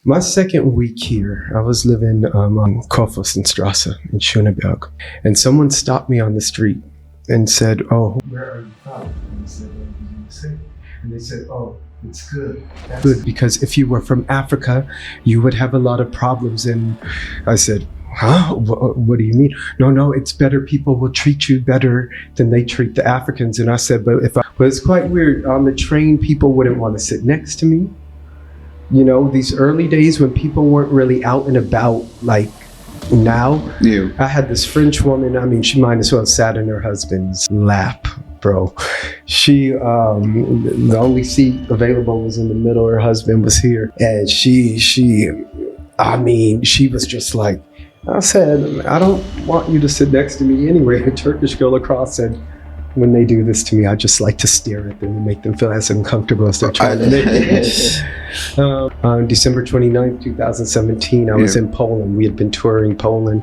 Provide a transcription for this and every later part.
My second week here, I was living on Koffelsenstrasse in Schöneberg, and someone stopped me on the street and said, "Oh, where are you from?" And I said, "The USA." And they said, "Oh, it's good. That's good, because if you were from Africa, you would have a lot of problems." And I said, "Huh? What do you mean?" No, it's better. People will treat you better than they treat the Africans." And I said, but it's quite weird. On the train, people wouldn't want to sit next to me. You know, these early days when people weren't really out and about like now. Yeah. I had this French woman, I mean, she might as well have sat in her husband's lap, bro. She, the only seat available was in the middle. Her husband was here. And she was just like, I said, "I don't want you to sit next to me anyway." A Turkish girl across said, "When they do this to me, I just like to stare at them and make them feel as uncomfortable as they're trying to make it." On December 29th, 2017, I was in Poland. We had been touring Poland,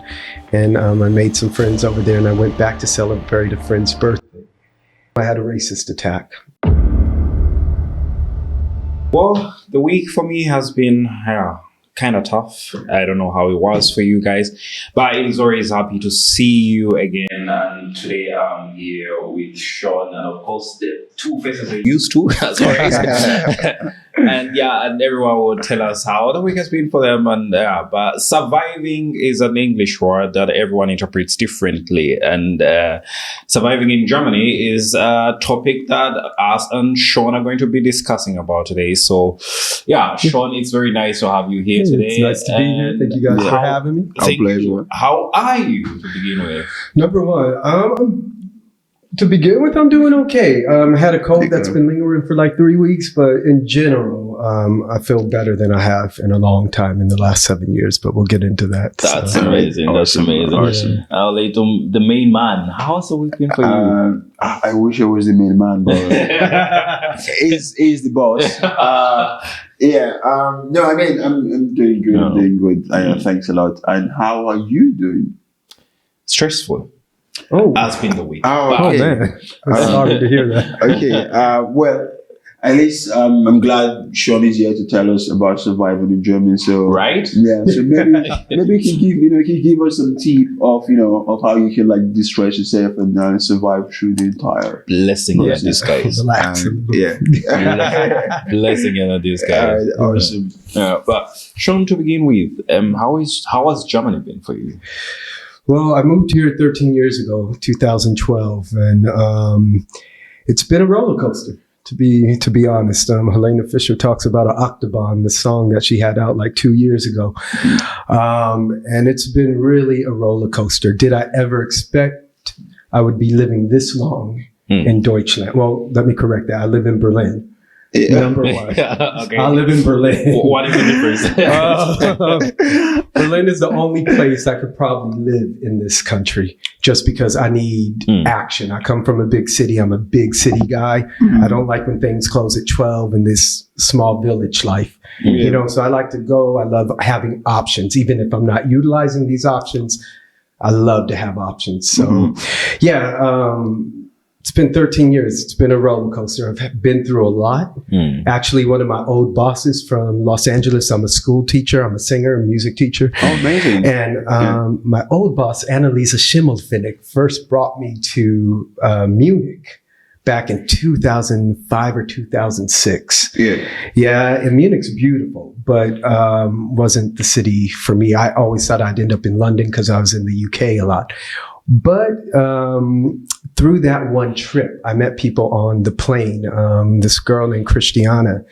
and I made some friends over there, and I went back to celebrate a friend's birthday. I had a racist attack. Well, the week for me has been kind of tough. I don't know how it was for you guys, but it is always happy to see you again. And today I'm here with Sean, and of course the two faces are used to, as always. and everyone will tell us how the week has been for them. And but surviving is an English word that everyone interprets differently. And surviving in Germany is a topic that us and Sean are going to be discussing about today. So, Sean, it's very nice to have you here today. It's nice to be here. Thank you guys for having me. Thank you. How are you to begin with? Number one, to begin with, I'm doing okay. I had a cold that's been lingering for like 3 weeks, but in general, I feel better than I have in a long time in the last 7 years, but we'll get into that. That's amazing. That's amazing. Awesome. Leighton, the main man, how's the week been for you? I wish I was the main man, but he's the boss. No, I mean, I'm doing good. I'm doing good. Thanks a lot. And how are you doing? Stressful. Oh, has been the week. Oh man, I'm sorry to hear that. Okay, well, at least I'm glad Sean is here to tell us about surviving in Germany. So right, so maybe he can give us some tip of how you can like distress yourself and survive through the entire blessing in disguise. Blessing in disguise. Awesome. But Sean, to begin with, how has Germany been for you? Well, I moved here 13 years ago, 2012, and it's been a roller coaster, to be honest. Helena Fischer talks about an Autobahn, the song that she had out like 2 years ago. And it's been really a roller coaster. Did I ever expect I would be living this long in Deutschland? Well, let me correct that. I live in Berlin. Number one. Okay. I live in Berlin. What is the difference? Berlin is the only place I could probably live in this country, just because I need action. I come from a big city. I'm a big city guy. I don't like when things close at 12 in this small village life. So I like to go. I love having options. Even if I'm not utilizing these options, I love to have options. So it's been 13 years. It's been a roller coaster. I've been through a lot. Actually, one of my old bosses from Los Angeles, I'm a school teacher. I'm a singer, a music teacher. Oh, amazing. And my old boss, Annalisa Schimmelfinnig, first brought me to Munich back in 2005 or 2006. Yeah, and Munich's beautiful, but wasn't the city for me. I always thought I'd end up in London because I was in the UK a lot. But through that one trip, I met people on the plane, this girl named Christiana,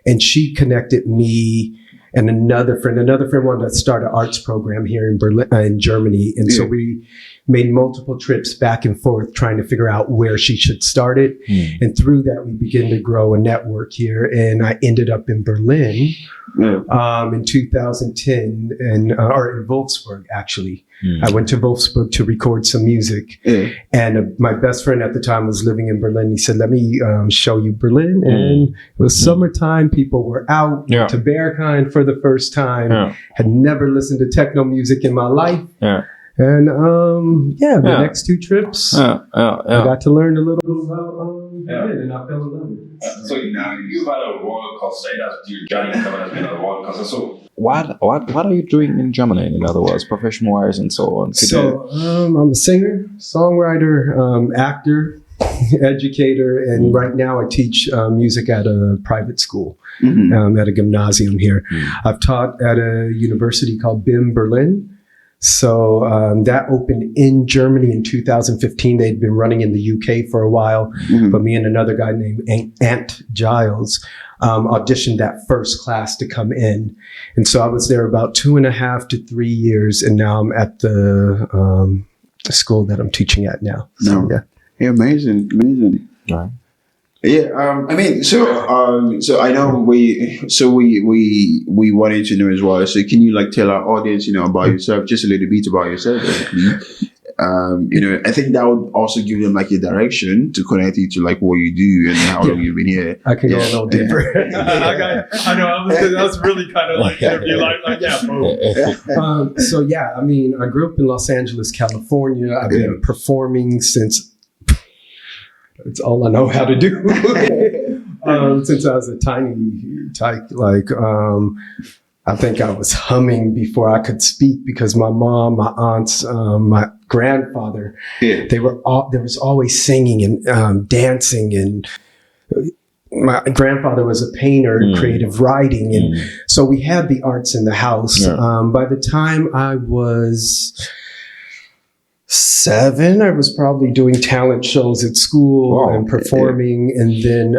and she connected me and another friend wanted to start an arts program here in Berlin, in Germany. And so we made multiple trips back and forth trying to figure out where she should start it. And through that, we began to grow a network here. And I ended up in Berlin in 2010, or in Wolfsburg, actually. I went to Wolfsburg to record some music. And my best friend at the time was living in Berlin. He said, let me show you Berlin. And it was summertime. People were out to Berghain for the first time. Had never listened to techno music in my life. And the next 2 trips, I got to learn a little bit about it, and I fell in love with it. So now you've had a roller coaster. That's your journey in Germany has been a roller coaster. So what are you doing in Germany? In other words, professional wise and so on. I'm a singer, songwriter, actor, educator, and right now I teach music at a private school, at a gymnasium here. I've taught at a university called BIM Berlin. So that opened in Germany in 2015. They'd been running in the UK for a while, but me and another guy named Ant Giles auditioned that first class to come in. And so I was there about 2.5 to 3 years, and now I'm at the school that I'm teaching at now. So, Yeah, amazing. Right. Yeah, I mean, so I know we wanted to know as well. So can you like tell our audience, about yourself, just a little bit about yourself, basically? I think that would also give them like a direction to connect it to like what you do and how long you've been here. I can go a little deeper. I know that was really kind of like interview, boom. So I mean, I grew up in Los Angeles, California. I've been performing since. It's all I know how to do. Since I was a tiny tyke, I think I was humming before I could speak because my mom, my aunts, my grandfather, there was always singing and dancing, and my grandfather was a painter, creative writing, and so we had the arts in the house. By the time I was 7, I was probably doing talent shows at school and performing, and then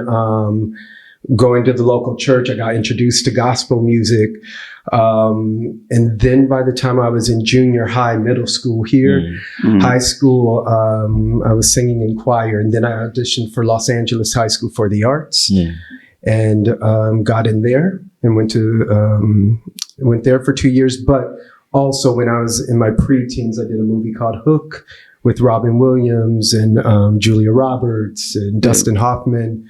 going to the local church. I got introduced to gospel music. And then by the time I was in junior high, middle school here, high school, I was singing in choir, and then I auditioned for Los Angeles High School for the Arts and got in there and went there for 2 years. But also, when I was in my preteens, I did a movie called Hook with Robin Williams and Julia Roberts and Dustin Hoffman.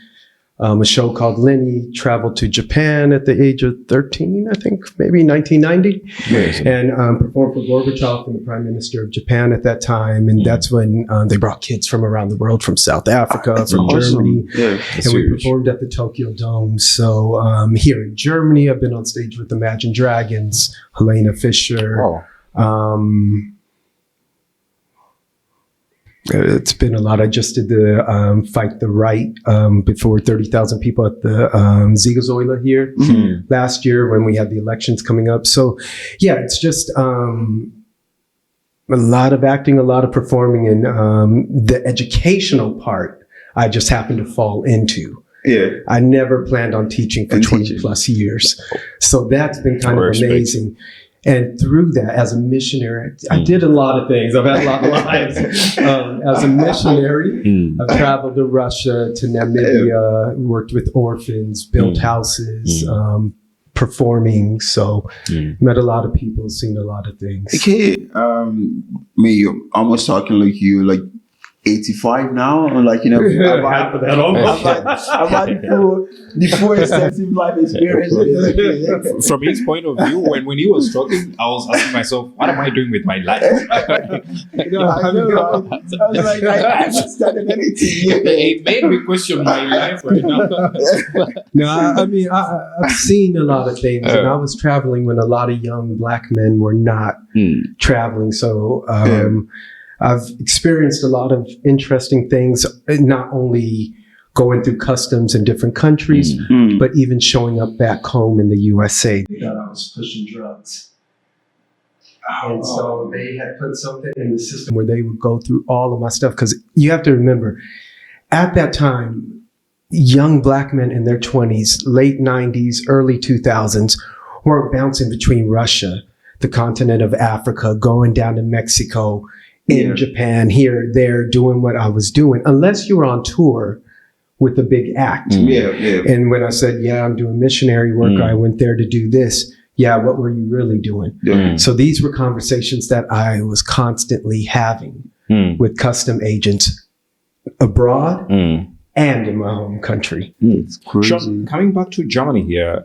A show called Lenny. Traveled to Japan at the age of 13, I think, maybe 1990. Amazing. And performed for Gorbachev and the Prime Minister of Japan at that time. And that's when they brought kids from around the world, from South Africa, from Germany. And we performed at the Tokyo Dome. So here in Germany, I've been on stage with Imagine Dragons, Helena Fischer. It's been a lot. I just did the Fight the Right before 30,000 people at the Siegersäule here last year when we had the elections coming up. So, it's just a lot of acting, a lot of performing, and the educational part I just happened to fall into. I never planned on teaching for 20 plus years. So that's been kind of amazing. And through that, as a missionary, I did a lot of things. I've had a lot of lives. As a missionary, I've traveled to Russia, to Namibia, worked with orphans, built houses, performing. So met a lot of people, seen a lot of things. Okay, me almost talking like you, like 85 now, or like half of that almost. About the full extensive life experience. From his point of view, when he was talking, I was asking myself, what am I doing with my life? I was like, I haven't started anything yet. It made me question my life right now. No, I mean, I've seen a lot of things, and I was traveling when a lot of young Black men were not traveling. So I've experienced a lot of interesting things, not only going through customs in different countries, but even showing up back home in the USA. They thought I was pushing drugs. And so they had put something in the system where they would go through all of my stuff. Because you have to remember, at that time, young Black men in their 20s, late 90s, early 2000s, were bouncing between Russia, the continent of Africa, going down to Mexico, in Japan, here, there, doing what I was doing, unless you were on tour with a big act. And when I said, I'm doing missionary work, I went there to do this. What were you really doing? So these were conversations that I was constantly having with custom agents abroad and in my home country. It's crazy. Sean, coming back to Germany here,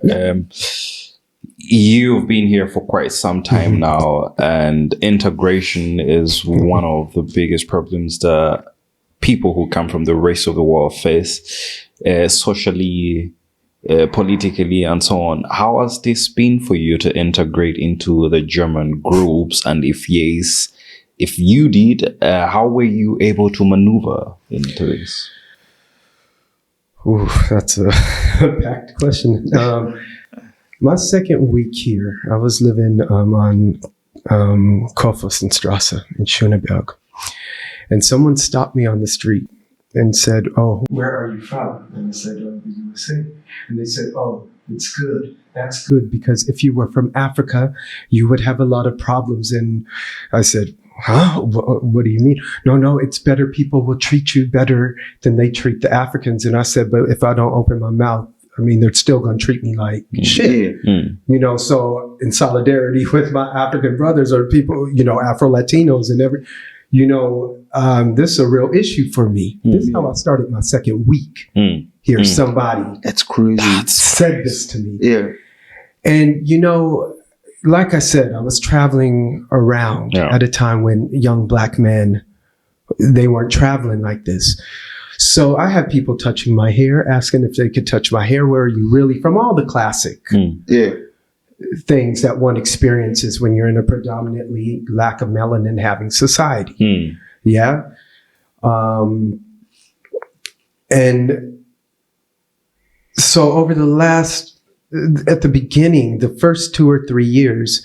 you've been here for quite some time now, and integration is one of the biggest problems that people who come from the rest of the world face, socially, politically, and so on. How has this been for you to integrate into the German groups? And if yes, if you did, how were you able to maneuver into this? Ooh, that's a packed question. My second week here, I was living on Kurfürstenstraße in Schöneberg. And someone stopped me on the street and said, "Oh, where are you from?" And I said, "Oh, the USA." And they said, "Oh, it's good. That's good, because if you were from Africa, you would have a lot of problems." And I said, "Huh? What do you mean?" No, it's better. People will treat you better than they treat the Africans. And I said, "But if I don't open my mouth, I mean, they're still going to treat me like shit." You know, so in solidarity with my African brothers or people, you know, Afro-Latinos and this is a real issue for me. This is how I started my second week here. Somebody That's crazy. said this to me. Yeah. And, you know, like I said, I was traveling around at a time when young Black men, they weren't traveling like this. So I had people touching my hair, asking if they could touch my hair. Where are you really from? All the classic things that one experiences when you're in a predominantly lack of melanin having society. Yeah. And so over at the beginning, the first 2 or 3 years,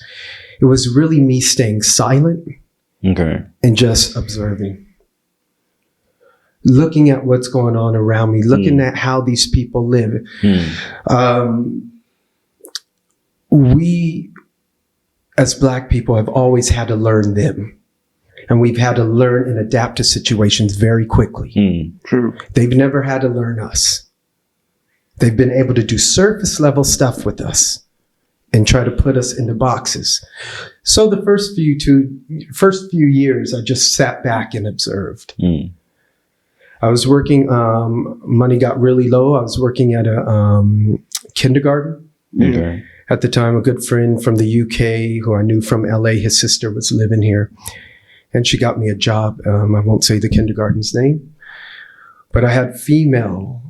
it was really me staying silent and just observing. Looking at what's going on around me, looking at how these people live. We, as Black people, have always had to learn them. And we've had to learn and adapt to situations very quickly. True. They've never had to learn us. They've been able to do surface level stuff with us and try to put us into boxes. So the first few years, I just sat back and observed. I was working, money got really low. I was working at a kindergarten. At the time, a good friend from the UK who I knew from LA, his sister was living here. And she got me a job. I won't say the kindergarten's name. But I had female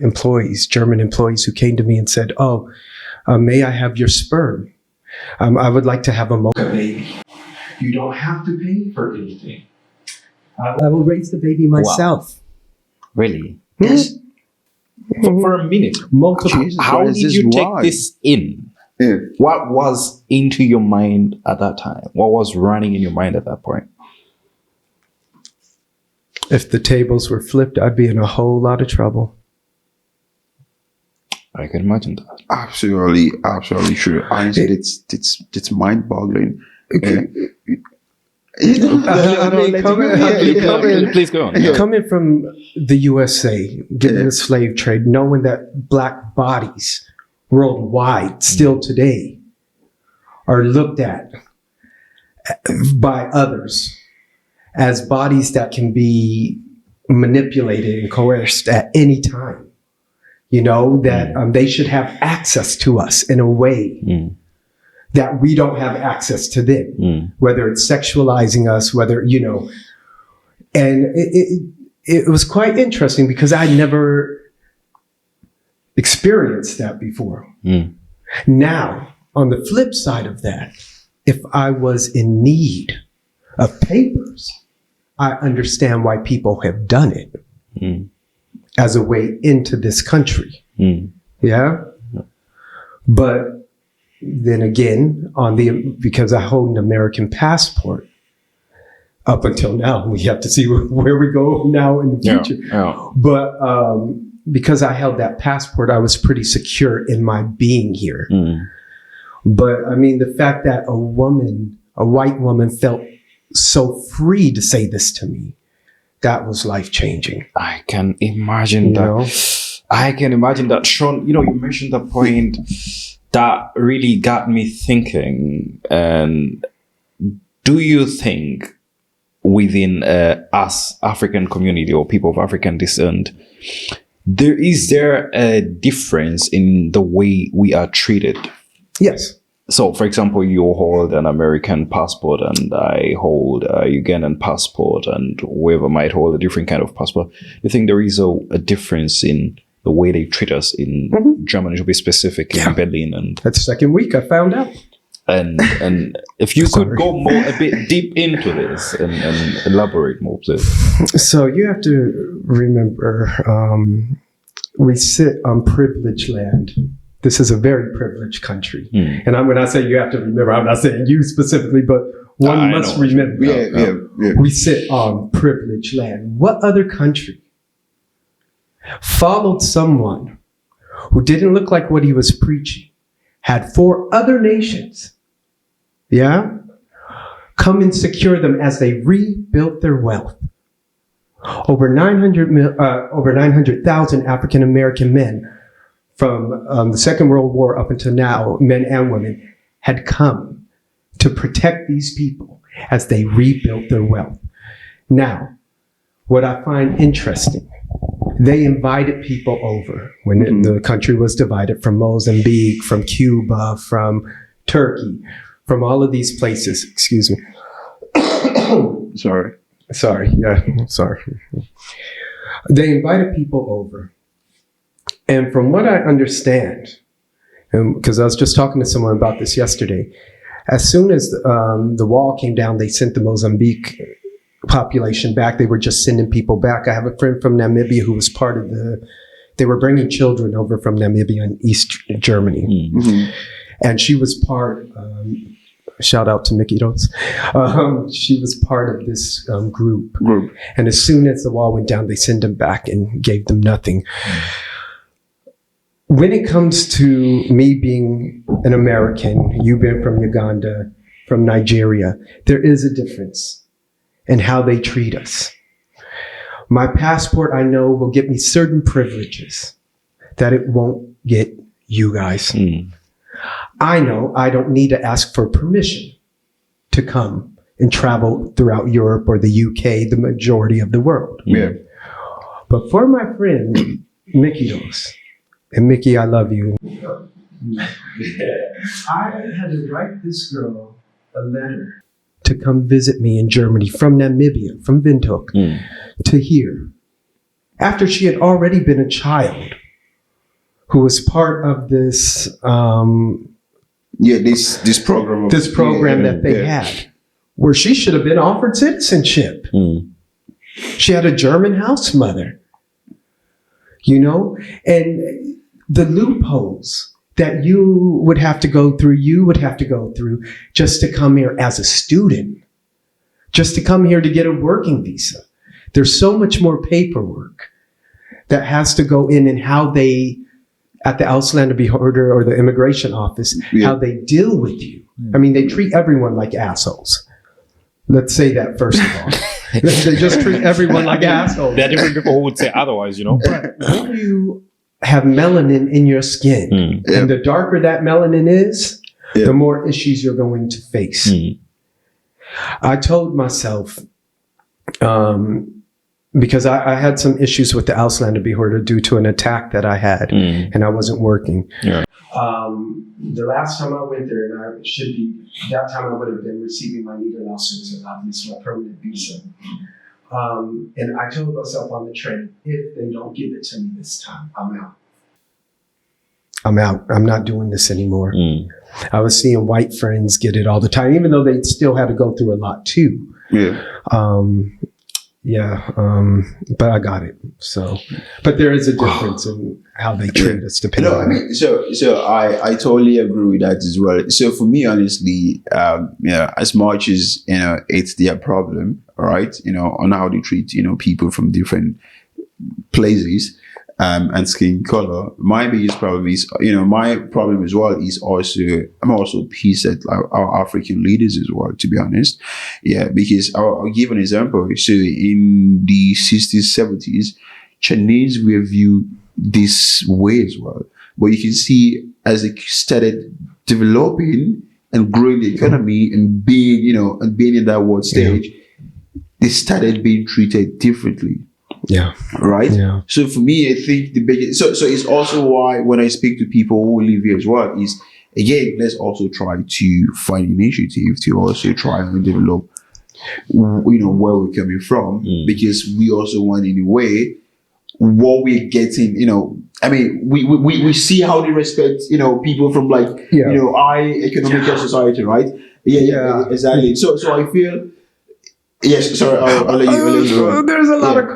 employees, German employees, who came to me and said, "Oh, may I have your sperm? I would like to have a mocha baby. You don't have to pay for anything. I will raise the baby myself." Wow. Really? Yes. For a minute. Multiple. Jesus, How why is did this you take why? this in? Yeah. What was into your mind at that time? What was running in your mind at that point? If the tables were flipped, I'd be in a whole lot of trouble. I can imagine that. Absolutely true. Honestly, it's mind-boggling. Please go on. Coming from the USA, getting the slave trade, knowing that Black bodies worldwide still today are looked at by others as bodies that can be manipulated and coerced at any time. You know, that they should have access to us in a way that we don't have access to them, whether it's sexualizing us, whether, you know, and it was quite interesting because I never experienced that before. Now, on the flip side of that, if I was in need of papers, I understand why people have done it as a way into this country. Yeah. But then again, because I hold an American passport, up until now, we have to see where we go now in the future. But because I held that passport, I was pretty secure in my being here. But I mean, the fact that a white woman felt so free to say this to me, that was life-changing. I can imagine that. I can imagine that. Sean, you know, you mentioned the point that really got me thinking. And do you think within us African community or people of African descent, is there a difference in the way we are treated Yes. So, for example, you hold an American passport and I hold a Ugandan passport, and whoever might hold a different kind of passport. You think there is a difference in the way they treat us in Germany, to be specific, in Berlin? And that's the second week I found out. And if you could go a bit deep into this and elaborate more, please. So you have to remember, we sit on privileged land. This is a very privileged country. And when I say you have to remember, I'm not saying you specifically, but one must remember. We sit on privileged land. What other country followed someone who didn't look like what he was preaching, had 4 other nations, come and secure them as they rebuilt their wealth? Over 900,000 African American men from the Second World War up until now, men and women, had come to protect these people as they rebuilt their wealth. Now, what I find interesting, they invited people over when the country was divided, from Mozambique, from Cuba, from Turkey, from all of these places. Excuse me. Sorry. Yeah, sorry. They invited people over. And from what I understand, because I was just talking to someone about this yesterday, as soon as the wall came down, they sent the Mozambique population back. They were just sending people back. I have a friend from Namibia who was part of they were bringing children over from Namibia and East Germany. And she was part, shout out to Mickey Rose. She was part of this group. And as soon as the wall went down, they sent them back and gave them nothing. When it comes to me being an American, you being from Uganda, from Nigeria, there is a difference in how they treat us. My passport, I know, will get me certain privileges that it won't get you guys. I know I don't need to ask for permission to come and travel throughout Europe or the UK, the majority of the world. But for my friend, Mickey Rose, and Mickey, I love you. I had to write this girl a letter to come visit me in Germany from Namibia, from Windhoek, to here. After she had already been a child who was part of this this program that they had, where she should have been offered citizenship. She had a German house mother, and the loopholes that you would have to go through just to come here as a student, just to come here to get a working visa. There's so much more paperwork that has to go in, and how they, at the Ausländerbehörde or the immigration office, how they deal with you. I mean, they treat everyone like assholes. Let's say that first of all. They just treat everyone like assholes. There are different people who would say otherwise, But when you have melanin in your skin, and the darker that melanin is, the more issues you're going to face. I told myself, because I had some issues with the Ausländerbehörde due to an attack that I had, and I wasn't working. The last time I went there, and that time I would have been receiving my Niederlassungserlaubnis, my permanent visa. And I told myself on the train, if they don't give it to me this time, I'm out. I'm not doing this anymore. I was seeing white friends get it all the time, even though they still had to go through a lot too. But I got it. So, but there is a difference in how they treat us, depending on it. So I totally agree with that as well. So for me, honestly, as much as it's their problem, right? On how they treat people from different places and skin color. My biggest problem is my problem as well is I'm also pissed at our African leaders as well, to be honest. Because I'll give an example. So in the 60s, 70s, Chinese were viewed this way as well. But you can see as they started developing and growing the economy and being in that world stage, they started being treated differently. Right. So for me, I think the biggest. So it's also why when I speak to people who live here as well, is again, let's also try to find initiative to also try and develop, where we're coming from, because we also want, in a way, what we're getting, I mean, we see how they respect, people from high economical society, right? Yeah, exactly. So I feel, yes, sorry, I'll let you go. There's a lot of,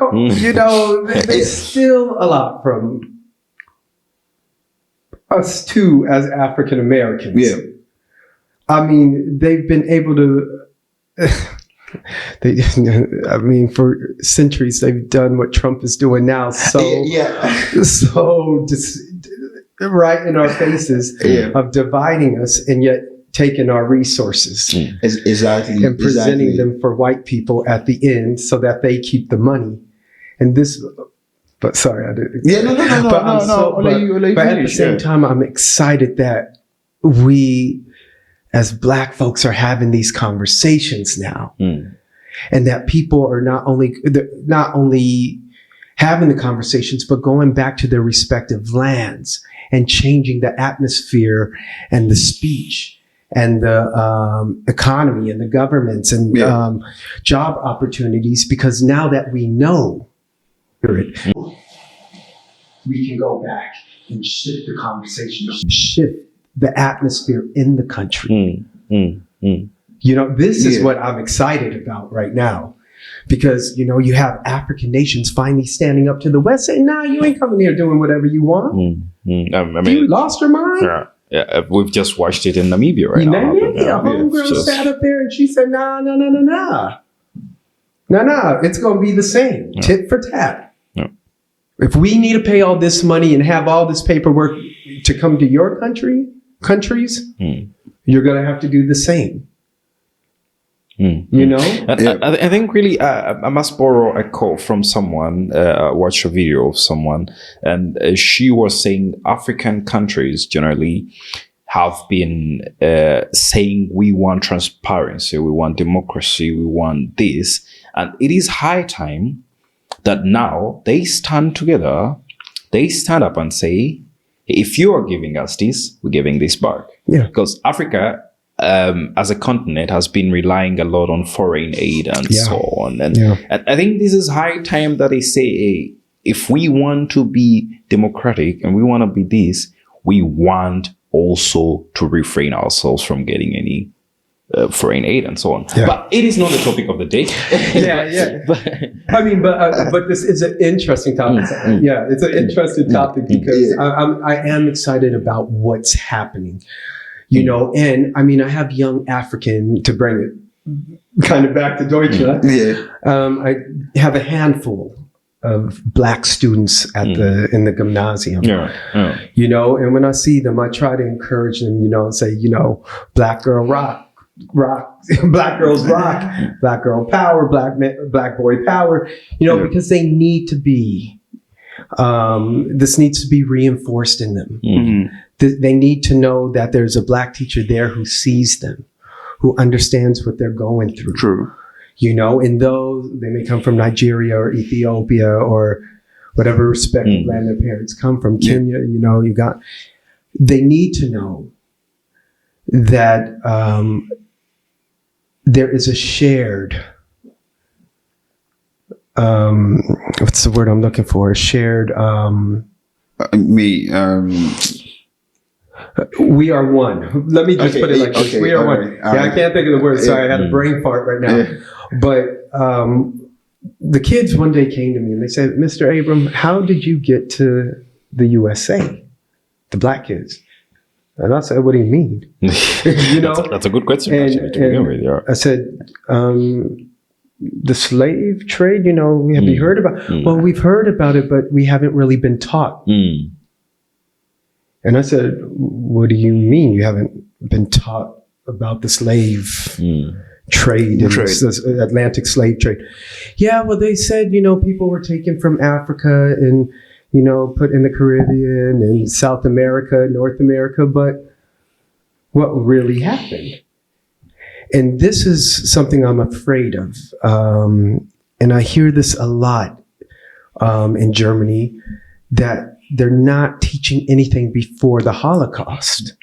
there's still a lot from us too as African Americans. Yeah. I mean, they've been able to, for centuries, they've done what Trump is doing now. So, so just right in our faces of dividing us and yet taking our resources. Exactly. And presenting them for white people at the end so that they keep the money. And this, but sorry, I didn't. Yeah, no. But at the same time, I'm excited that we, as Black folks, are having these conversations now, and that people are not only having the conversations, but going back to their respective lands and changing the atmosphere and the speech and the economy and the governments and job opportunities, because now that we know it, we can go back and shift the conversation, shift the atmosphere in the country. This is what I'm excited about right now, because, you have African nations finally standing up to the West saying, nah, you ain't coming here doing whatever you want. You lost your mind? Yeah, we've just watched it in Namibia right now. A homegirl sat up there and she said, nah. It's going to be the same, tit for tat. If we need to pay all this money and have all this paperwork to come to your countries, you're going to have to do the same. I think really, I must borrow a quote from someone. Watch a video of someone, and she was saying African countries generally have been saying we want transparency, we want democracy, we want this, and it is high time that now they stand together, they stand up and say, if you are giving us this, we're giving this back. Yeah. Because Africa, as a continent, has been relying a lot on foreign aid and so on. And I think this is high time that they say, hey, if we want to be democratic and we want to be this, we want also to refrain ourselves from getting any foreign aid and so on. Yeah. But it is not the topic of the day. But this is an interesting topic. It's an interesting topic because I am excited about what's happening. And I have young African, to bring it kind of back to Deutschland. I have a handful of Black students in the gymnasium. And when I see them, I try to encourage them, and say, Black girl rock, Black girls rock, Black girl power, Black boy power, because they need to be, this needs to be reinforced in them. They need to know that there's a Black teacher there who sees them, who understands what they're going through. True. And though they may come from Nigeria or Ethiopia or whatever respective land their parents come from, Kenya, they need to know that there is a shared, what's the word I'm looking for? A shared, we are one. Let me just put it like this. We are one. I can't think of the word. Sorry, I had a brain fart right now. But the kids one day came to me and they said, Mr. Abram, how did you get to the USA? The Black kids. And I said, what do you mean? That's a good question, actually, to begin with. Yeah. I said, the slave trade, have you heard about it? Well, we've heard about it, but we haven't really been taught. And I said, what do you mean you haven't been taught about the slave trade and the Atlantic slave trade? Yeah, well, they said, people were taken from Africa and, put in the Caribbean and South America, North America, but what really happened? And this is something I'm afraid of. And I hear this a lot in Germany, that they're not teaching anything before the Holocaust.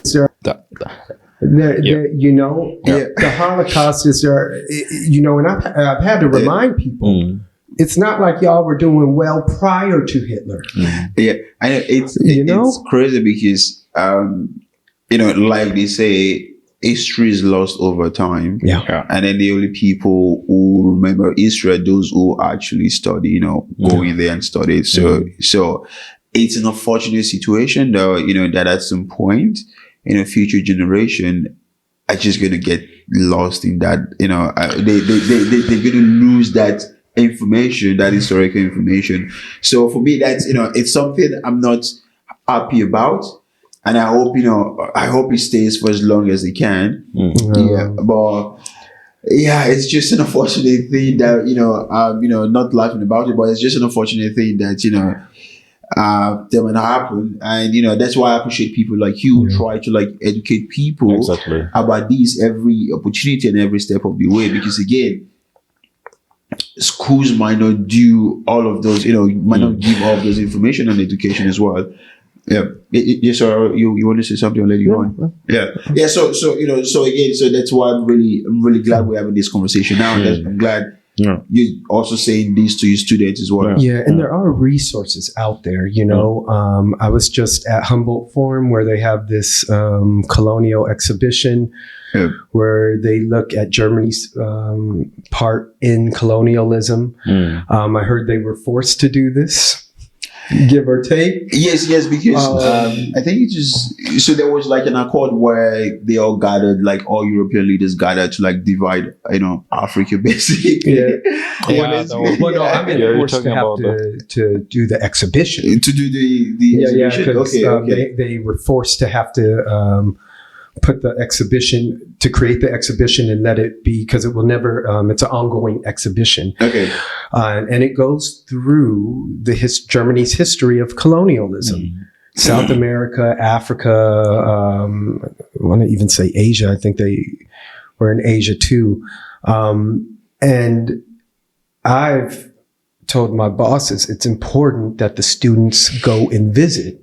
is there. You know, the Holocaust is there. You know, and I've had to remind people. It's not like y'all were doing well prior to Hitler. Yeah, I know it's crazy because you know, like they say, history is lost over time. Yeah. And then the only people who remember history are those who actually study, you know, go in there and study. So it's an unfortunate situation though, you know, that at some point, you know, future generation are just going to get lost in that, you know, they're going to lose that information, that historical information. So for me, that's, you know, it's something I'm not happy about. And I hope, you know, it stays for as long as it can. Yeah. But yeah, it's just an unfortunate thing that, you know, not laughing about it, but it's just an unfortunate thing that, you know, that might happen. And, you know, that's why I appreciate people like you who try to like educate people about these every opportunity and every step of the way. Because again, schools might not do all of those, you know, might not give all of those information and education as well. Yeah. Yes, sir. You want to say something? I'll let you on. Yeah. So you know, so again, so that's why I'm really glad we're having this conversation now. And I'm glad you're also saying this to your students as well. Yeah, and there are resources out there. You know, I was just at Humboldt Forum where they have this colonial exhibition where they look at Germany's part in colonialism. I heard they were forced to do this. Give or take. Yes, because I think it just, so there was like an accord where they all gathered, like all European leaders gathered to like divide, you know, Africa basically. Well, no, I mean, forced to have to do the exhibition. To do the exhibition? Okay. They were forced to have to put the exhibition, to create the exhibition and let it be, because it will never, it's an ongoing exhibition. Okay. And it goes through Germany's history of colonialism. South America, Africa, I want to even say Asia. I think they were in Asia too. And I've told my bosses it's important that the students go and visit.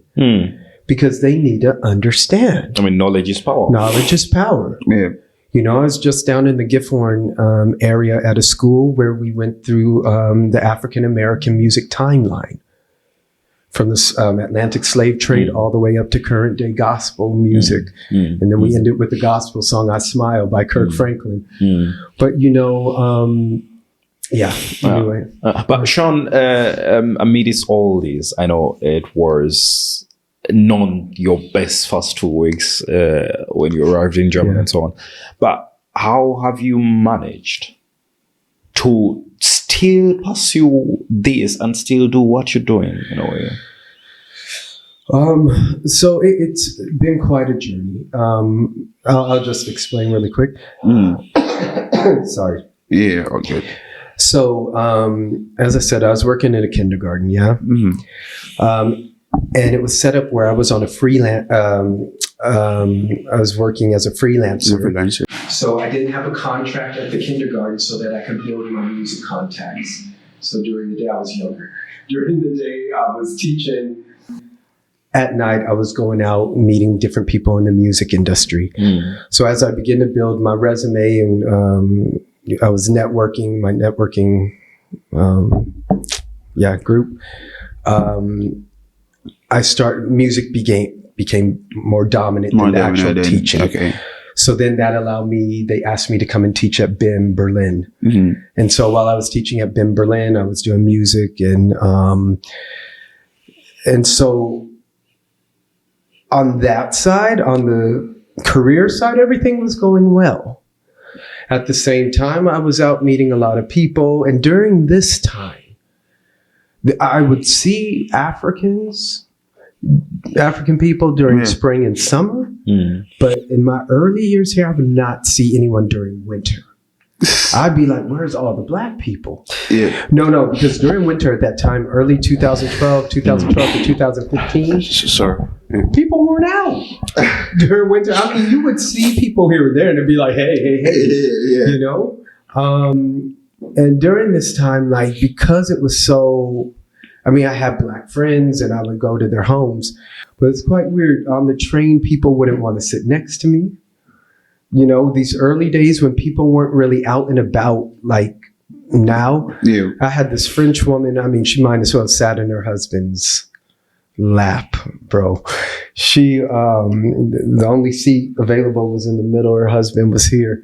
Because they need to understand. I mean, knowledge is power. Knowledge is power. Yeah. You know, I was just down in the Gifhorn area at a school where we went through the African American music timeline from the Atlantic slave trade all the way up to current day gospel music. And then we ended with the gospel song "I Smile" by Kirk Franklin. But you know, anyway. But Sean, amidst all this, I know it was not your best first 2 weeks when you arrived in Germany and so on. But how have you managed to still pursue this and still do what you're doing in a way? So it's been quite a journey. I'll just explain really quick. Sorry. Yeah, okay. So, as I said, I was working in a kindergarten, and it was set up where I was on a freelance. I was working as a freelancer. So I didn't have a contract at the kindergarten so that I could build my music contacts. So during the day, I was younger. During the day, I was teaching. At night, I was going out meeting different people in the music industry. So as I began to build my resume and I was networking, my networking group. Music became more dominant than the actual teaching. Okay. So then that allowed me, they asked me to come and teach at BIM Berlin. And so while I was teaching at BIM Berlin, I was doing music and so on that side, on the career side, everything was going well. At the same time, I was out meeting a lot of people. And during this time, I would see African people during spring and summer. But in my early years here, I would not see anyone during winter. I'd be like, where's all the black people? No, because during winter at that time, early 2012 to 2015, people weren't out during winter. I mean, you would see people here and there and it'd be like, hey, you know? And during this time, like, because it was so I mean, I had black friends and I would go to their homes, but it's quite weird. On the train, people wouldn't want to sit next to me. You know, these early days when people weren't really out and about like now. Yeah. I had this French woman. I mean, she might as well sat in her husband's lap, bro. She, the only seat available was in the middle. Her husband was here.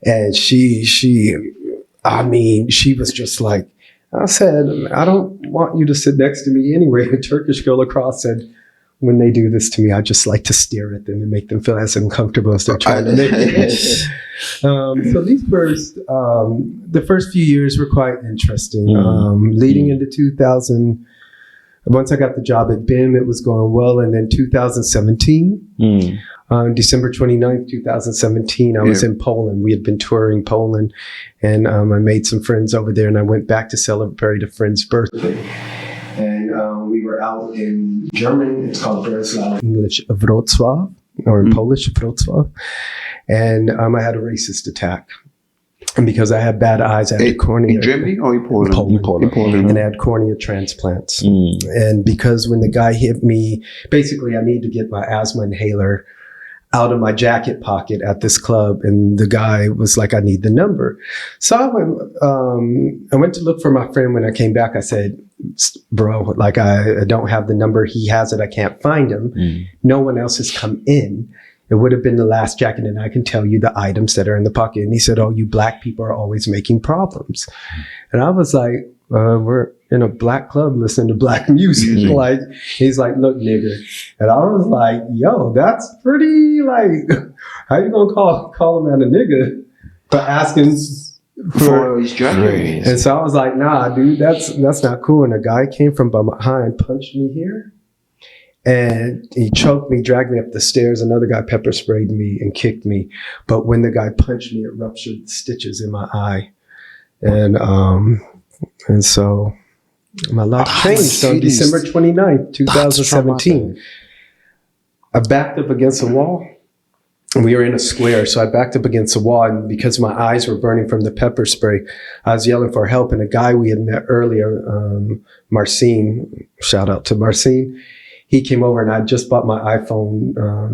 And she was just like, I said, I don't want you to sit next to me anyway. A Turkish girl across said, when they do this to me, I just like to stare at them and make them feel as uncomfortable as they're trying to make it. So these the first few years were quite interesting. Leading into 2000, once I got the job at BIM, it was going well. And then 2017, on December 29th, 2017, I was in Poland. We had been touring Poland, and I made some friends over there, and I went back to celebrate a friend's birthday. And we were out in German. It's called Breslau. English, Wrocław, or in Polish, Wrocław. And I had a racist attack. And because I had bad eyes, I had cornea. In Germany or in Poland? In Poland. And I had cornea transplants. And because when the guy hit me, basically I need to get my asthma inhaler out of my jacket pocket at this club, and the guy was like, I need the number. So I went to look for my friend. When I came back, I said, bro, like I don't have the number. He has it. I can't find him. No one else has come in. It would have been the last jacket, and I can tell you the items that are in the pocket. And he said, oh, you black people are always making problems. And I was like, we're in a black club listening to black music. Like, he's like, look, nigga. And I was like, yo, that's pretty, like, how you gonna call him a nigga for asking for his jacket? And so I was like, nah, dude, that's not cool. And a guy came from behind, punched me here. And he choked me, dragged me up the stairs. Another guy pepper sprayed me and kicked me. But when the guy punched me, it ruptured stitches in my eye. And so my life changed on December 29th, 2017. I backed up against a wall. And we were in a square, so I backed up against the wall. And because my eyes were burning from the pepper spray, I was yelling for help. And a guy we had met earlier, Marcin, shout out to Marcin, he came over, and I just bought my iPhone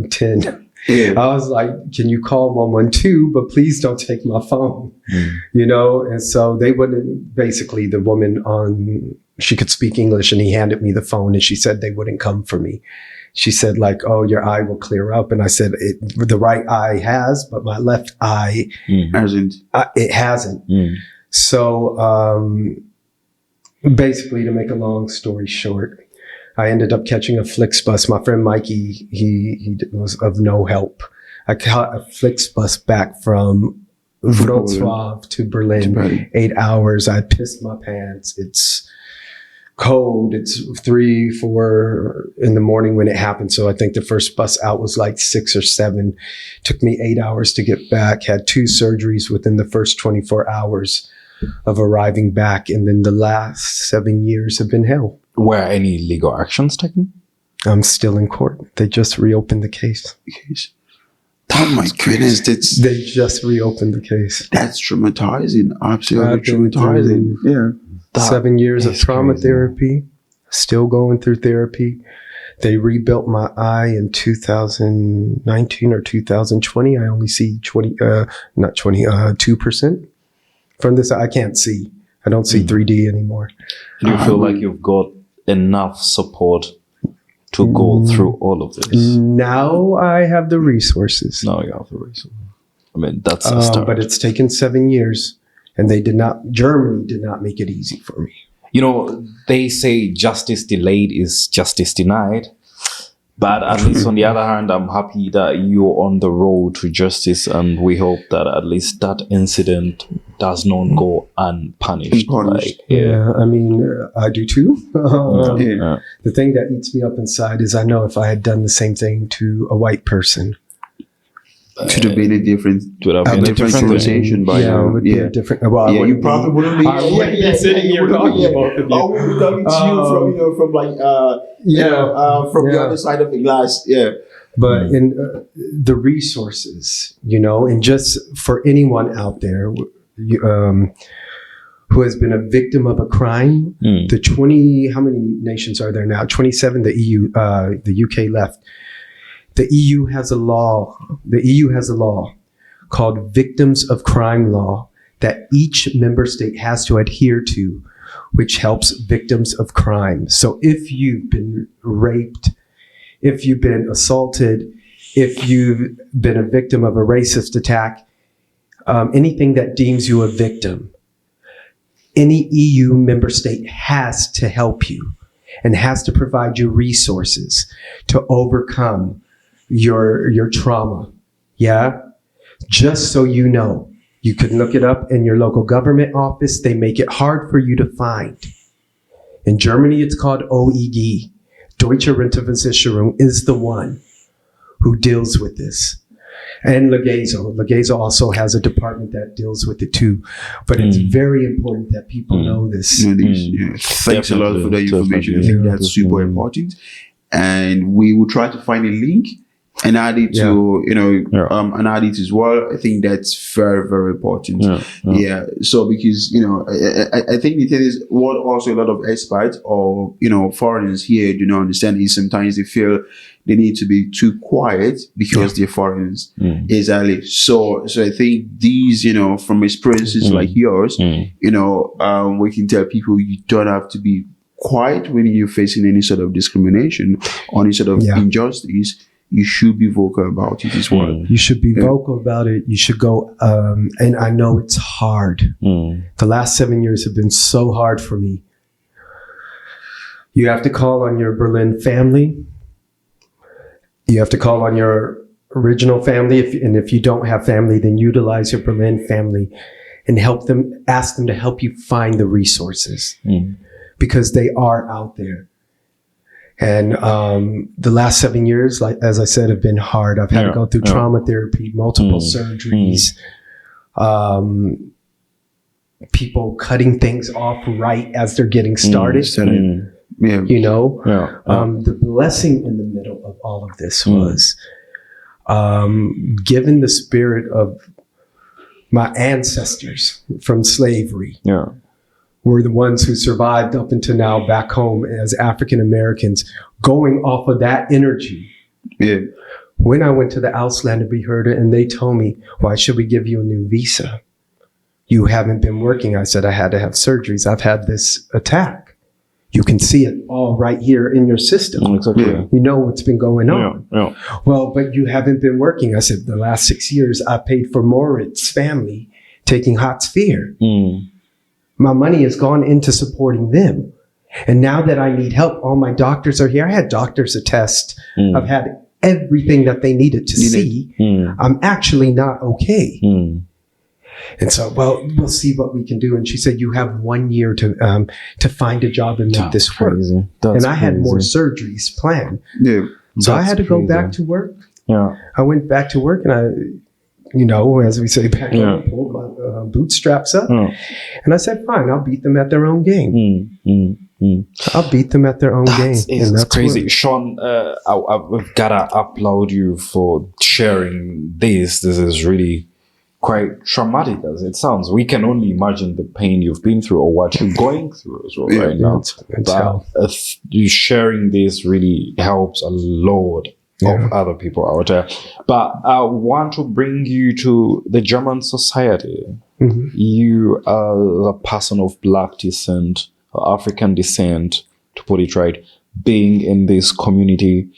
10. Yeah. I was like, can you call 112, but please don't take my phone, you know? And so they wouldn't, basically the woman she could speak English, and he handed me the phone, and she said they wouldn't come for me. She said like, oh, your eye will clear up. And I said, the right eye has, but my left eye hasn't. It hasn't. So basically, to make a long story short, I ended up catching a Flixbus. My friend Mikey, he was of no help. I caught a Flixbus back from Wrocław to Berlin. 8 hours. I pissed my pants. It's cold. It's 3, 4 in the morning when it happened. So I think the first bus out was like 6 or 7. Took me 8 hours to get back. Had 2 surgeries within the first 24 hours of arriving back. And then the last 7 years have been hell. Were any legal actions taken? I'm still in court. They just reopened the case. Oh my goodness. They just reopened the case. That's traumatizing. Absolutely traumatizing. Yeah. 7 years of trauma therapy. Still going through therapy. They rebuilt my eye in 2019 or 2020. I only see 2% from this. I can't see. I don't see 3D anymore. Do you feel like you've got enough support to go through all of this? Now I have the resources. Now you have the resources. I mean, that's a start. But it's taken 7 years, and Germany did not make it easy for me. You know, they say justice delayed is justice denied. But at least on the other hand, I'm happy that you're on the road to justice, and we hope that at least that incident does not go unpunished. Yeah, I mean, I do too. The thing that eats me up inside is I know if I had done the same thing to a white person, could have been a different conversation by now. It would be a different. Well, you probably wouldn't be. Sitting here talking about it. I would be talking to you from the other side of the glass. Yeah. But in the resources, and just for anyone out there, who has been a victim of a crime. The 20, how many nations are there now? 27, the EU, the UK left. The EU has a law. The EU has a law called Victims of Crime Law that each member state has to adhere to, which helps victims of crime. So if you've been raped, if you've been assaulted, if you've been a victim of a racist attack, anything that deems you a victim, any EU member state has to help you and has to provide you resources to overcome your trauma. Yeah? Just so you know, you can look it up in your local government office. They make it hard for you to find. In Germany, it's called OEG. Deutsche Rentenversicherung is the one who deals with this. And Legazo. Legazo also has a department that deals with it too. But it's very important that people know this. Thanks a lot for that information. I think that's super important. And we will try to find a link and add it to, and add it as well. I think that's very, very important. So because, I think the thing is what also a lot of expats or, foreigners here do not understand is sometimes they feel they need to be too quiet because they're foreigners. Exactly. So I think these, from experiences like yours, we can tell people you don't have to be quiet when you're facing any sort of discrimination or any sort of injustice. You should be vocal about it as well. You should be vocal about it. You should go, and I know it's hard. The last 7 years have been so hard for me. You have to call on your Berlin family. You have to call on your original family. If you don't have family, then utilize your Berlin family and ask them to help you find the resources because they are out there. And the last 7 years, like as I said, have been hard. I've had to go through trauma therapy, multiple surgeries, people cutting things off right as they're getting started. The blessing in the middle of all of this was given the spirit of my ancestors from slavery. Were the ones who survived up until now back home as African Americans, going off of that energy. When I went to the Ausländerbehörde and they told me, why should we give you a new visa? You haven't been working. I said, I had to have surgeries. I've had this attack. You can see it all right here in your system. You know what's been going on. Well, but you haven't been working. I said, the last 6 years, I paid for Moritz's family taking hot sphere. My money has gone into supporting them. And now that I need help, all my doctors are here. I had doctors attest. I've had everything that they needed to see. I'm actually not okay. And so, well, we'll see what we can do. And she said, you have 1 year to find a job and make this work. And I had more surgeries planned. So I had to go back to work. I went back to work and I, as we say back home, pulled my bootstraps up. And I said, fine, I'll beat them at their own game. I'll beat them at their own game. That's crazy. Sean, I've got to applaud you for sharing this. This is really quite traumatic as it sounds. We can only imagine the pain you've been through or what you're going through as well right now. But you sharing this really helps a lot of other people out there. But I want to bring you to the German society. You are a person of Black descent, or African descent, to put it right, being in this community.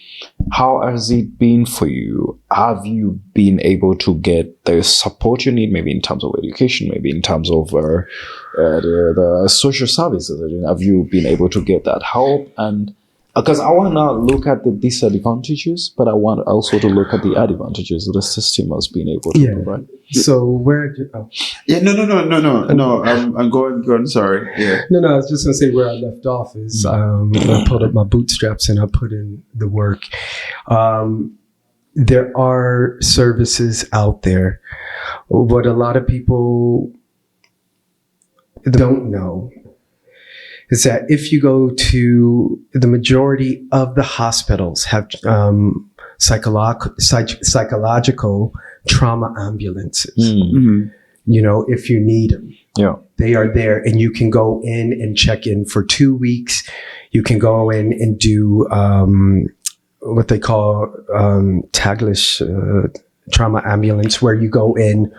How has it been for you? Have you been able to get the support you need, maybe in terms of education, maybe in terms of the social services? Have you been able to get that help? And because I want to look at the disadvantages, but I want also to look at the advantages the system has been able to provide. So where? No. I'm going. Sorry. No. I was just gonna say where I left off is I pulled up my bootstraps and I put in the work. There are services out there. What a lot of people don't know is that if you go to the majority of the hospitals have psychological trauma ambulances. if you need them. Yeah. They are there, and you can go in and check in for 2 weeks. You can go in and do what they call Taglish trauma ambulance, where you go in,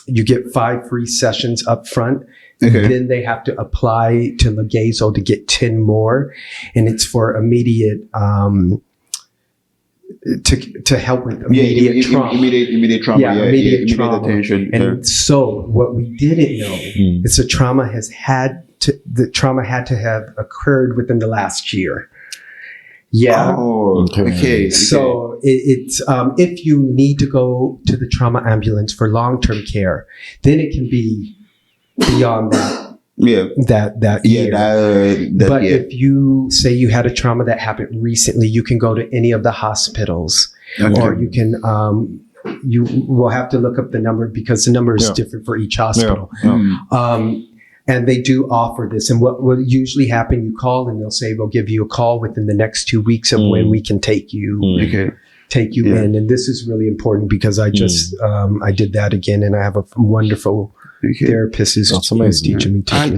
you get 5 free sessions up front. Okay. Then they have to apply to Legazo to get 10 more, and it's for immediate to help with immediate trauma. Immediate trauma. Yeah, immediate trauma. Attention. And so what we didn't know is the trauma had to have occurred within the last year. Yeah. Oh, okay. So it's if you need to go to the trauma ambulance for long-term care, then it can be beyond that. Yeah. That year. But if you say you had a trauma that happened recently, you can go to any of the hospitals, or you can. You will have to look up the number because the number is different for each hospital. And they do offer this. And what will usually happen, you call and they'll say, we'll give you a call within the next 2 weeks of when we can take you in. And this is really important because I just, I did that again, and I have a wonderful therapist who's teaching me too. I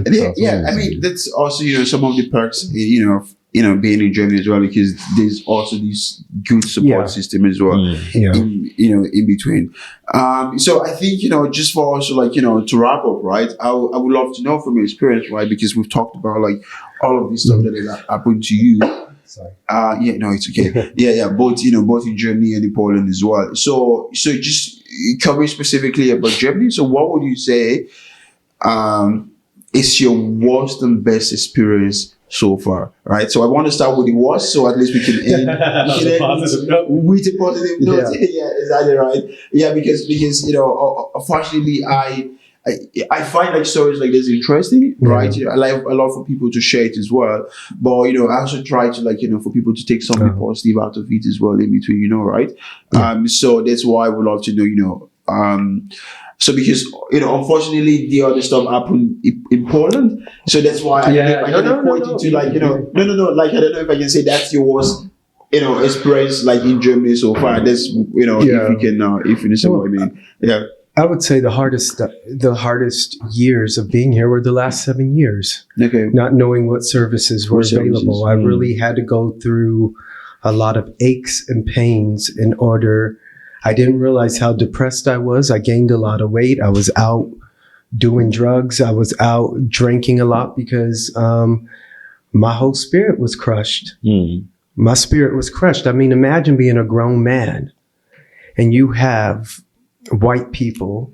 mean, that's also, some of the perks, being in Germany as well, because there's also this good support system as well, in between. So I think, just for also to wrap up, right, I would love to know from your experience, right, because we've talked about all of this stuff that has happened to you. Sorry. It's okay. Both in Germany and in Poland as well. So just covering specifically about Germany. So what would you say is your worst and best experience so far, right? So I want to start with the worst, so at least we can end with a positive note. Yeah, exactly right. Yeah, because unfortunately, I find stories like this interesting, right? I like a lot for people to share it as well. But I also try to for people to take something positive out of it as well in between, right? So that's why I would love to know, so because unfortunately the other stuff happened in Poland, so that's why I don't know if I can point it to I don't know if I can say that's your worst experience in Germany so far. That's if you can if you know what I mean. Yeah. I would say the hardest years of being here were the last 7 years. Okay. Not knowing what services were available. I really had to go through a lot of aches and pains in order. I didn't realize how depressed I was. I gained a lot of weight. I was out doing drugs. I was out drinking a lot because my whole spirit was crushed. My spirit was crushed. I mean, imagine being a grown man and you have white people,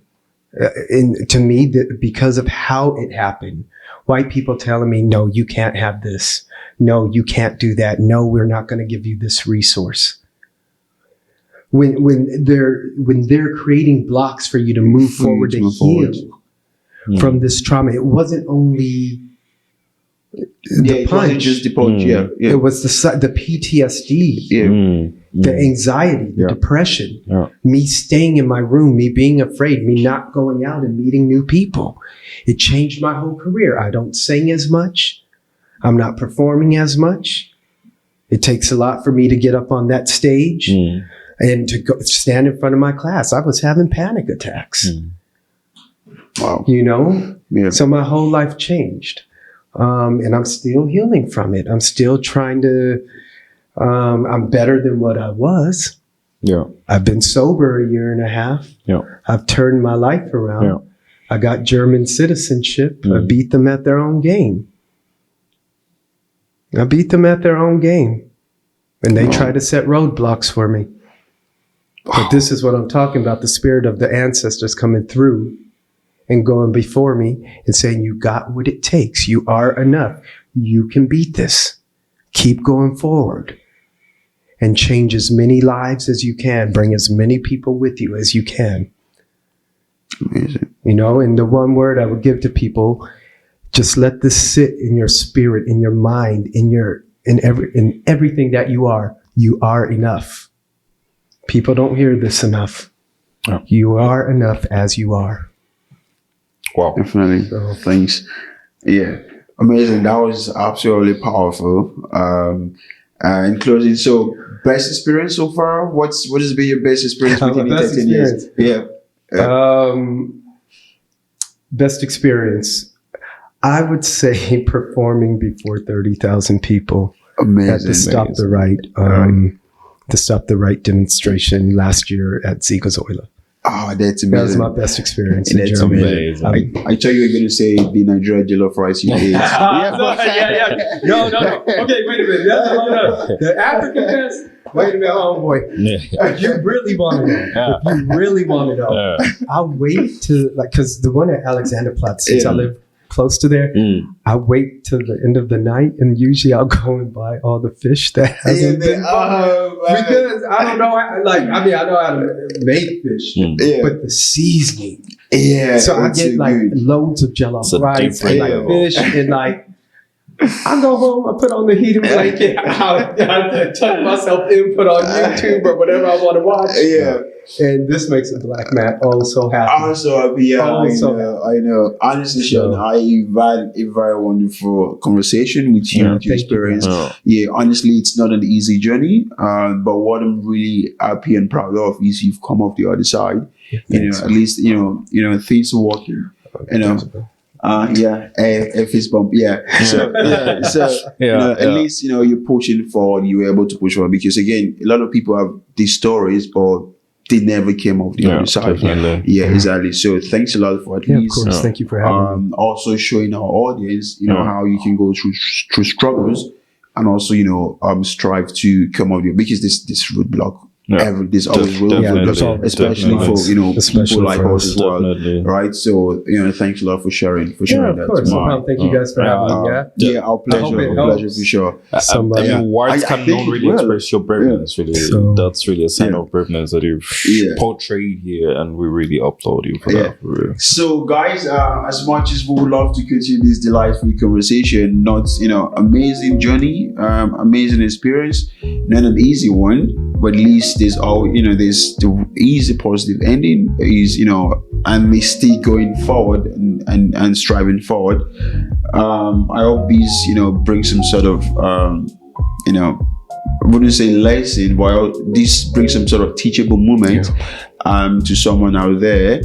to me, because of how it happened, white people telling me, no, you can't have this. No, you can't do that. No, we're not going to give you this resource. When they're creating blocks for you to move forward, to heal from this trauma, it wasn't only the punch. It wasn't just the punch. It was the PTSD, the anxiety, the depression, me staying in my room, me being afraid, me not going out and meeting new people. It changed my whole career. I don't sing as much. I'm not performing as much. It takes a lot for me to get up on that stage. And to go stand in front of my class. I was having panic attacks. Wow. So my whole life changed. And I'm still healing from it. I'm still trying to, I'm better than what I was. Yeah. I've been sober a year and a half. Yeah. I've turned my life around. Yeah. I got German citizenship. I beat them at their own game. And they try to set roadblocks for me. But this is what I'm talking about, the spirit of the ancestors coming through and going before me and saying, you got what it takes. You are enough. You can beat this. Keep going forward and change as many lives as you can. Bring as many people with you as you can. Amazing. And the one word I would give to people, just let this sit in your spirit, in your mind, in everything that you are. You are enough. People don't hear this enough. Oh. You are enough as you are. Wow. Definitely. So, thanks. Yeah. Amazing. That was absolutely powerful. In closing, so best experience so far? What has been your best experience within 13 years? Yeah. Best experience, I would say performing before 30,000 people Amazing. at the Stop the Right demonstration last year at Siegersäule. Oh, that's amazing. That was my best experience in That's Germany. amazing. I thought you were going to say the Nigerian jollof rice you ate. No. Okay, wait a minute. The African best. Wait a minute, If you really want to know, I'll wait to because the one at Alexanderplatz, since I live close to there, I wait till the end of the night, and usually I'll go and buy all the fish that hasn't been bought because I don't know. I know how to make fish, but the seasoning. Yeah. So I get loads of jollof rice and fish and I go home, I put on the heated blanket, I tuck myself in, put on YouTube or whatever I want to watch. Yeah. And this makes a black man so happy. I know. Honestly, Sean, I've had a very wonderful conversation with you and your experience. Honestly, it's not an easy journey, but what I'm really happy and proud of is you've come off the other side. At least, things are working. A fist bump. At least you're pushing forward. You were able to push forward because again, a lot of people have these stories, but they never came off the other side. Definitely. Exactly. So thanks a lot for at least. Of course. Thank you for having me. Also showing our audience, how you can go through struggles, and also strive to come out here because this roadblock. There's always roadblocks, especially for people like us as well, right? So thanks a lot for sharing that. Of course, thank you guys for having me. Our pleasure for sure. Words cannot really express your braveness. Really, that's really a sign of braveness that you've portrayed here, and we really applaud you for that. For real. So, guys, as much as we would love to continue this delightful conversation, not amazing journey, amazing experience, not an easy one, but at least there's there's the easy positive ending is and we stay going forward and striving forward. I hope these bring some sort of I wouldn't say lesson, but this brings some sort of teachable moment to someone out there,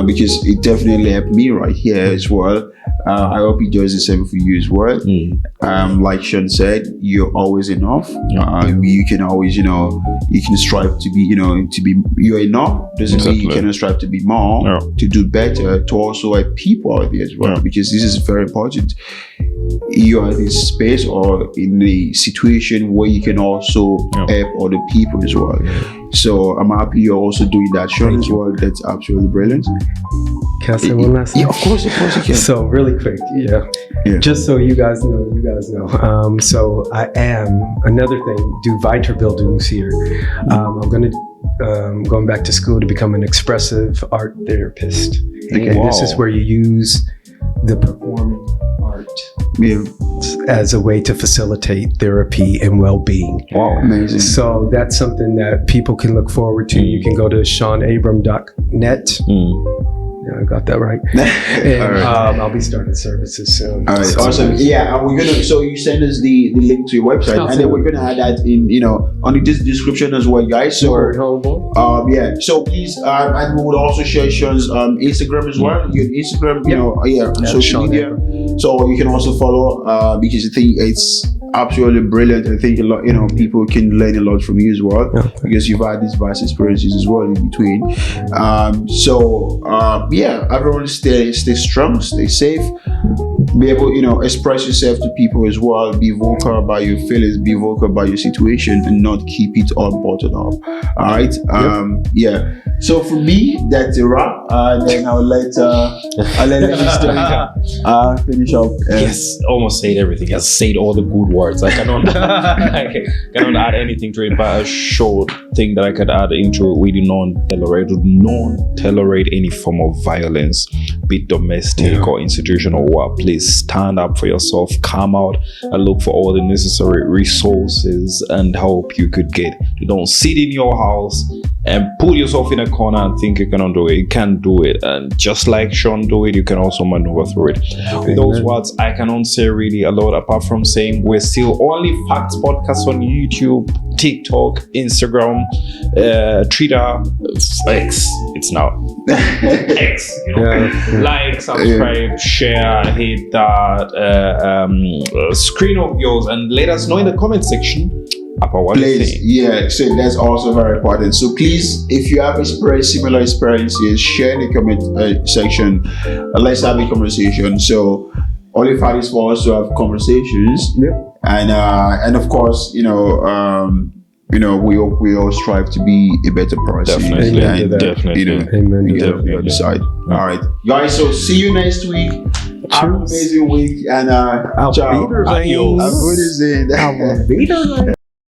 because it definitely helped me right here as well. I hope it does the same for you as well. Like Sean said, you're always enough. You can always, you can strive to be, you're enough. Doesn't mean you cannot strive to be more, to do better, to also help people out there as well, because this is very important. You are in this space or in a situation where you can also help other people as well. So I'm happy you're also doing that, Sean, as well. That's absolutely brilliant. Can I say one last thing? Yeah, of course you can. So really quick, just so you guys know. So I am, another thing, do Weiterbildungs here. I'm going back to school to become an expressive art therapist. Okay, this is where you use the performing art as a way to facilitate therapy and well-being. Wow, amazing. So that's something that people can look forward to. You can go to seanabram.net. I got that right. And I'll be starting services soon. All right, awesome. And we're gonna. So you send us the link to your website, and then we're gonna add that in, on the description as well, guys. So So please, and we would also share Sean's Instagram as well. Your Instagram, on social media. So you can also follow because I think it's absolutely brilliant. I think a lot, people can learn a lot from you as well, because you've had these vast experiences as well in between. Everyone stay strong, stay safe, be able, express yourself to people as well, be vocal about your feelings, be vocal about your situation, and not keep it all bottled up. All right. So for me, that's a wrap. Then I'll let Mr. finish up. Yes, almost said everything. I said all the good words. I cannot add anything to it, but a short thing that I could add into it. We do not tolerate any form of violence, be it domestic or institutional. What? Please stand up for yourself, come out and look for all the necessary resources and help you could get. You don't sit in your house and put yourself in a corner and think you cannot do it. You can do it. And just like Sean do it, you can also maneuver through it. With those words, I cannot say really a lot apart from saying we're still Onlyfacts podcast on YouTube, TikTok, Instagram, Twitter, X. It's now X. You know? Like, subscribe, share, hit that screen of yours, and let us know in the comment section about what you think. Yeah, so that's also very important. So please, if you have similar experiences, share in the comment section. Let's have a conversation. So Onlyfacts is for us to have conversations. And of course, we all strive to be a better person. Definitely. Definitely on the side. All right, guys. So see you next week. Have an amazing week, and ciao. Adios. Auf Wiedersehen.